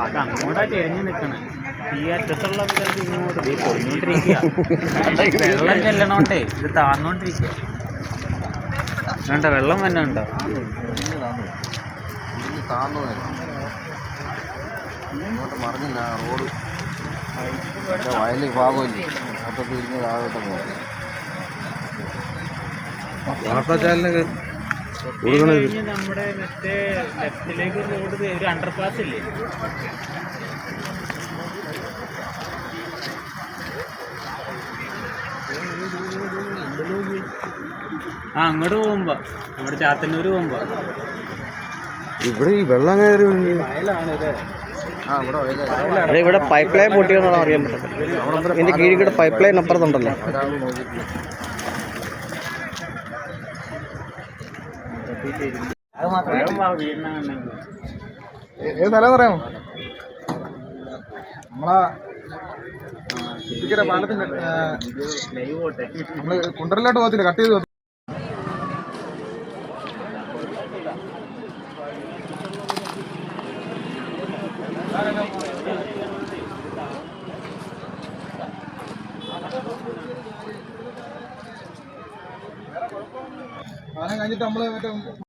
അത് അങ്ങോട്ടാ ചെരിഞ്ഞ് നിൽക്കണേ. ഈ അറ്റത്തുള്ള ആൾക്കാർക്ക് ഇങ്ങോട്ട് പൊളിഞ്ഞോണ്ടിരിക്കുക. വെള്ളം ചെല്ലണോണ്ടേ ഇത് താന്നോണ്ടിരിക്കുക. വേണ്ട വെള്ളം തന്നെ ഉണ്ടോ? ഇങ്ങോട്ട് മറിഞ്ഞില്ല റോഡ് വയലിൽ ഭാഗമില്ലേ മൊത്തത്തിൽ ഇരുന്ന് താഴോട്ട് പോകും. നമ്മുടെ മറ്റേ ലെഫ്റ്റിലേക്ക് റോഡ് ഒരു അണ്ടർപാസ് ഇല്ലേ, അങ്ങോട്ട് പോകുമ്പോ നമ്മുടെ ചാത്തന്നൂര് പോകുമ്പോ ഇവിടെ ഈ വെള്ളം കയറി ഇവിടെ പൈപ്പ് ലൈൻ പൊട്ടിയെന്നാണ് അറിയാൻ പറ്റുന്നത്. ഇതിന്റെ കീഴിൽ കൂടെ പൈപ്പ് ലൈൻ അപ്പുറത്തുണ്ടല്ലോ. ഏത് സ്ഥലം പറയാമോ? നമ്മളെ പാലത്തിന്റെ നമ്മള് കുണ്ടറിലോട്ട് പോകത്തില്ല, കട്ട് ചെയ്ത് കഴിഞ്ഞിട്ട് നമ്മള് മറ്റേ